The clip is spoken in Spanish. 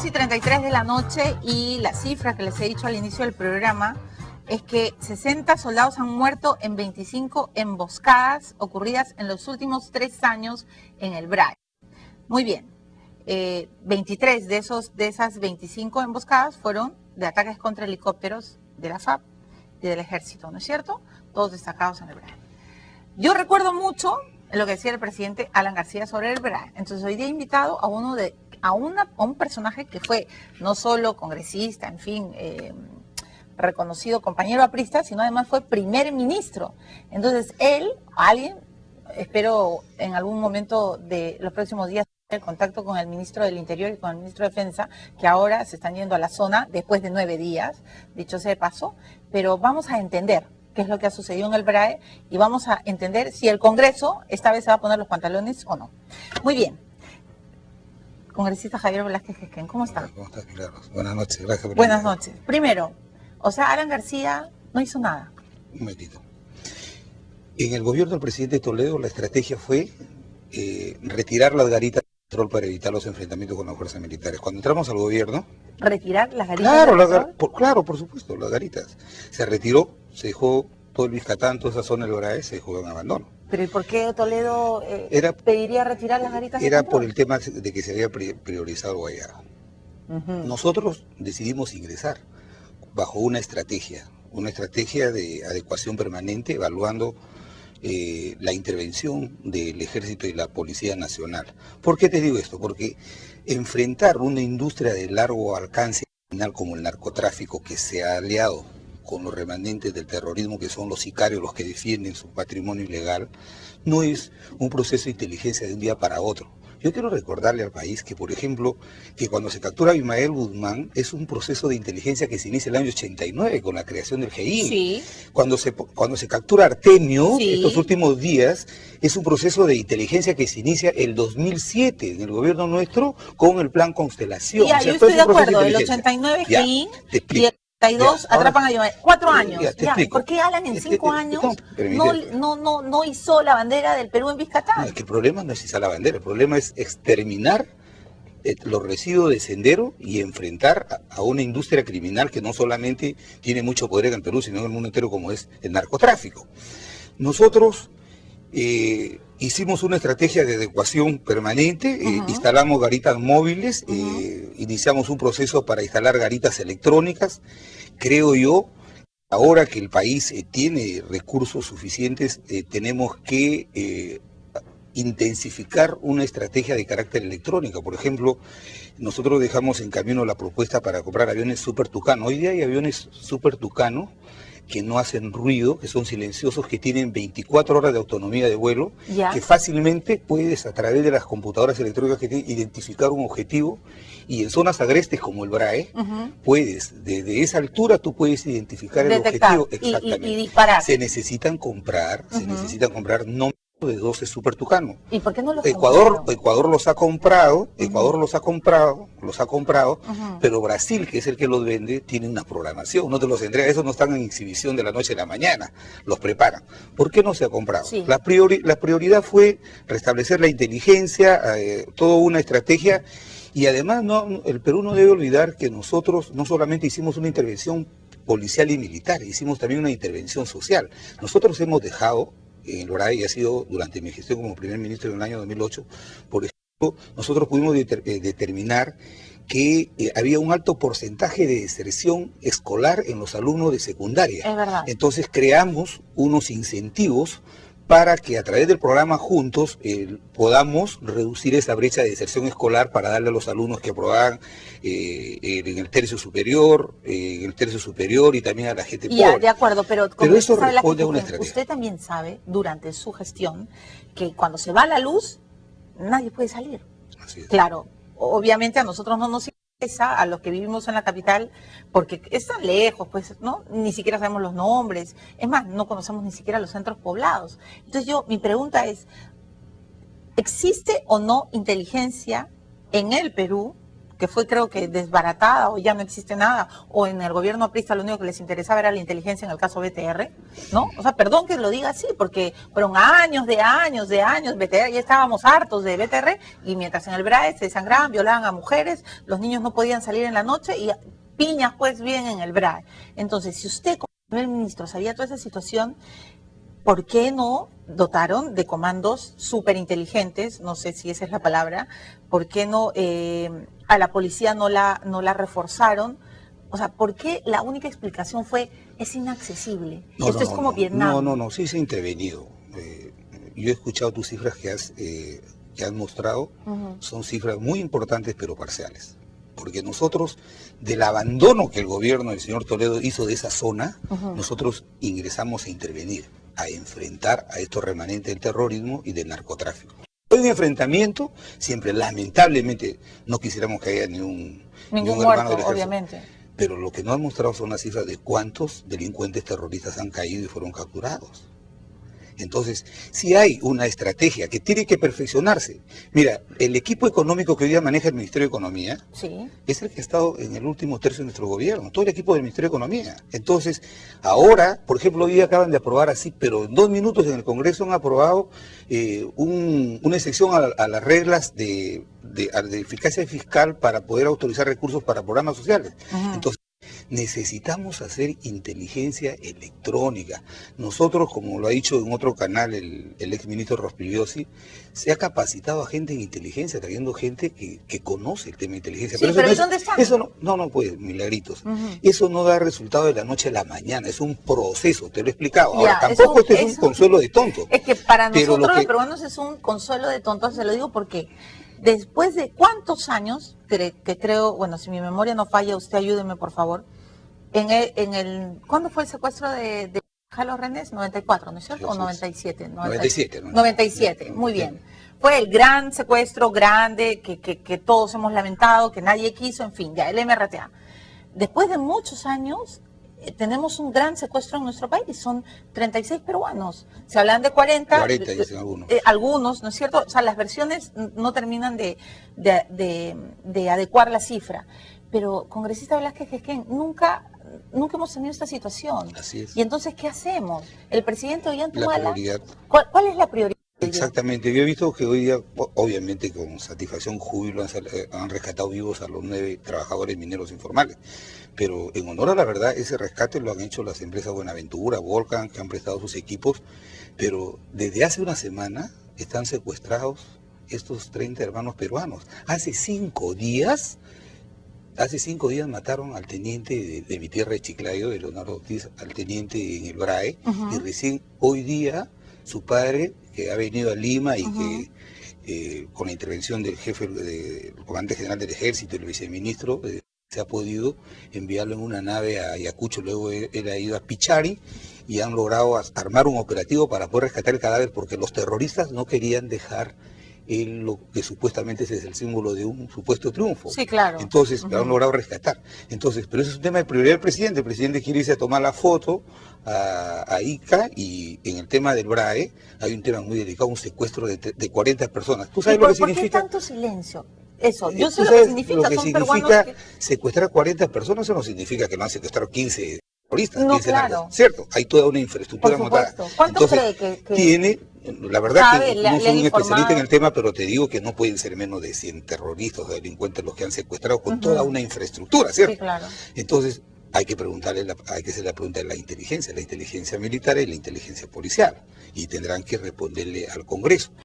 2:33 de la noche y la cifra que les he dicho al inicio del programa es que 60 soldados han muerto en 25 emboscadas ocurridas en los últimos 3 años en el BRAE. Muy bien, 23 de esas 25 emboscadas fueron de ataques contra helicópteros de la FAP y del Ejército, ¿no es cierto? Todos destacados en el BRAE. Yo recuerdo mucho lo que decía el presidente Alan García sobre el BRAE. Entonces hoy día he invitado a un personaje que fue no solo congresista, en fin, reconocido compañero aprista, sino además fue primer ministro. Entonces espero en algún momento de los próximos días tener contacto con el ministro del Interior y con el ministro de Defensa, que ahora se están yendo a la zona después de 9 días, dicho sea de paso, pero vamos a entender qué es lo que ha sucedido en el BRAE y vamos a entender si el Congreso esta vez se va a poner los pantalones o no. Muy bien. Congresista Javier Velázquez Quesquén, ¿cómo está? ¿Cómo estás, Milagros? Buenas noches, gracias por Buenas noches. Primero, Alan García no hizo nada. Un momentito. En el gobierno del presidente Toledo la estrategia fue retirar las garitas de control para evitar los enfrentamientos con las fuerzas militares. Cuando entramos al gobierno... ¿Retirar las garitas? Claro, por supuesto, las garitas. Se retiró, se dejó todo el Biscatán, toda esa zona del BRAE, se dejó en abandono. ¿Pero y por qué Toledo pediría retirar las garitas? Era por el tema de que se había priorizado Guayana. Nosotros decidimos ingresar bajo una estrategia de adecuación permanente, evaluando la intervención del Ejército y la Policía Nacional. ¿Por qué te digo esto? Porque enfrentar una industria de largo alcance criminal como el narcotráfico, que se ha aliado con los remanentes del terrorismo, que son los sicarios los que defienden su patrimonio ilegal, no es un proceso de inteligencia de un día para otro. Yo quiero recordarle al país que, por ejemplo, que cuando se captura a Abimael Guzmán es un proceso de inteligencia que se inicia en el año 89 con la creación del GEIN. Sí. Cuando se captura a Artemio, sí, estos últimos días, es un proceso de inteligencia que se inicia el 2007 en el gobierno nuestro con el plan Constelación. Ya, yo estoy de acuerdo, el 89 GEIN y el 32 atrapan a Abimael. 4 años. ¿Por qué Alan en 5 años no hizo la bandera del Perú en Biscatán? No, es que el problema no es izar la bandera, el problema es exterminar los residuos de Sendero y enfrentar a una industria criminal que no solamente tiene mucho poder en el Perú, sino en el mundo entero, como es el narcotráfico. Nosotros hicimos una estrategia de adecuación permanente, instalamos garitas móviles, iniciamos un proceso para instalar garitas electrónicas. Creo yo, ahora que el país tiene recursos suficientes, tenemos que intensificar una estrategia de carácter electrónico. Por ejemplo, nosotros dejamos en camino la propuesta para comprar aviones Super Tucano. Hoy día hay aviones Super Tucano que no hacen ruido, que son silenciosos, que tienen 24 horas de autonomía de vuelo, que fácilmente puedes, a través de las computadoras electrónicas que tienen, identificar un objetivo, y en zonas agrestes como el BRAE, puedes, desde esa altura tú puedes identificar el objetivo exactamente. Y disparar. Se necesitan comprar no de 12 Super Tucano. ¿Y por qué no los Ecuador los ha comprado, pero Brasil, que es el que los vende, tiene una programación, no te los entrega, esos no están en exhibición de la noche a la mañana, los preparan. ¿Por qué no se ha comprado? Sí. La prioridad fue restablecer la inteligencia, toda una estrategia, y además el Perú no debe olvidar que nosotros no solamente hicimos una intervención policial y militar, hicimos también una intervención social. Nosotros hemos dejado en el BRAE, y ha sido durante mi gestión como primer ministro en el año 2008, por ejemplo, nosotros pudimos determinar que había un alto porcentaje de deserción escolar en los alumnos de secundaria. Es verdad. Entonces creamos unos incentivos para que a través del programa Juntos podamos reducir esa brecha de deserción escolar para darle a los alumnos que aprobaban en el tercio superior y también a la gente pobre. Ya, de acuerdo, pero eso responde a una estrategia. Usted también sabe, durante su gestión, que cuando se va la luz, nadie puede salir. Así es. Claro, obviamente a nosotros no nos a los que vivimos en la capital, porque están lejos, pues, ¿no? Ni siquiera sabemos los nombres, es más, no conocemos ni siquiera los centros poblados. Entonces mi pregunta es, ¿existe o no inteligencia en el Perú que fue creo que desbaratada o ya no existe nada, o en el gobierno aprista lo único que les interesaba era la inteligencia en el caso BTR, ¿no? O sea, perdón que lo diga así, porque fueron años, BTR, ya estábamos hartos de BTR, y mientras en el BRAE se desangraban, violaban a mujeres, los niños no podían salir en la noche, y piñas pues bien en el BRAE. Entonces, si usted como primer ministro sabía toda esa situación, ¿por qué no dotaron de comandos súper inteligentes? No sé si esa es la palabra. ¿Por qué no a la policía no la reforzaron? O sea, ¿por qué la única explicación fue es inaccesible? Esto es como Vietnam. No, sí se ha intervenido. Yo he escuchado tus cifras que has mostrado, son cifras muy importantes pero parciales. Porque nosotros, del abandono que el gobierno del señor Toledo hizo de esa zona, nosotros ingresamos a intervenir, a enfrentar a estos remanentes del terrorismo y del narcotráfico. Hay un enfrentamiento, siempre lamentablemente no quisiéramos que haya ningún hermano muerto, del ejército, obviamente. pero lo que no han mostrado son las cifras de cuántos delincuentes terroristas han caído y fueron capturados. Entonces, si hay una estrategia que tiene que perfeccionarse. Mira, el equipo económico que hoy día maneja el Ministerio de Economía es el que ha estado en el último tercio de nuestro gobierno, todo el equipo del Ministerio de Economía. Entonces, ahora, por ejemplo, hoy día acaban de aprobar así, pero en 2 minutos en el Congreso han aprobado una excepción a las reglas de eficacia fiscal para poder autorizar recursos para programas sociales. Entonces, necesitamos hacer inteligencia electrónica. Nosotros, como lo ha dicho en otro canal el exministro Rospigliosi, se ha capacitado a gente en inteligencia, trayendo gente que conoce el tema de inteligencia. Sí, pero ¿dónde están? Eso no, pues, milagritos. Eso no da resultado de la noche a la mañana, es un proceso, te lo he explicado. Ahora, tampoco es un consuelo de tonto. Es que para nosotros los peruanos es un consuelo de tonto, se lo digo porque después de cuántos años, que creo, bueno, si mi memoria no falla, usted ayúdeme por favor, ¿cuándo fue el secuestro de Carlos Renés? 94, ¿no es cierto? ¿O 97? 97, muy bien. Fue el gran secuestro, grande, que todos hemos lamentado, que nadie quiso, en fin, ya, el MRTA. Después de muchos años, tenemos un gran secuestro en nuestro país, son 36 peruanos. Se hablan de 40. 40 dicen algunos. Algunos, ¿no es cierto? O sea, las versiones no terminan de adecuar la cifra. Pero, congresista Velázquez Quesquén, nunca hemos tenido esta situación. Así es. Y entonces, ¿qué hacemos? El presidente Ollanta Humala, ¿cuál es la prioridad? Exactamente, yo he visto que hoy día, obviamente con satisfacción, júbilo, han rescatado vivos a los 9 trabajadores mineros informales, pero en honor a la verdad, ese rescate lo han hecho las empresas Buenaventura, Volcan, que han prestado sus equipos, pero desde hace una semana están secuestrados estos 30 hermanos peruanos. Hace 5 días mataron al teniente de mi tierra de Chiclayo, de Leonardo Ortiz, al teniente en el BRAE, y recién hoy día su padre, que ha venido a Lima y que con la intervención del jefe, del comandante general del ejército y el viceministro, se ha podido enviarlo en una nave a Ayacucho. Luego él ha ido a Pichari y han logrado armar un operativo para poder rescatar el cadáver, porque los terroristas no querían dejar lo que supuestamente es el símbolo de un supuesto triunfo. Sí, claro. Entonces, lo han logrado rescatar. Entonces, pero eso es un tema de prioridad del presidente. El presidente quiere irse a tomar la foto a Ica, y en el tema del BRAE hay un tema muy delicado, un secuestro de 40 personas. ¿Tú sabes lo que significa? ¿Por qué tanto silencio? Eso, yo sé ¿Tú lo que sabes significa. Lo que son significa peruanos secuestrar 40 personas? Eso no significa que no han secuestrado 15 terroristas. No, 15 claro. narcos, ¿cierto? Hay toda una infraestructura Por supuesto. montada. ¿Cuánto Entonces, cree que tiene? La verdad sabe, que no le soy han un especialista informado? en el tema, pero te digo que no pueden ser menos de 100 terroristas o delincuentes los que han secuestrado con toda una infraestructura, ¿cierto? Sí, claro. Entonces, hay que hacer la pregunta de la inteligencia militar y la inteligencia policial, y tendrán que responderle al Congreso.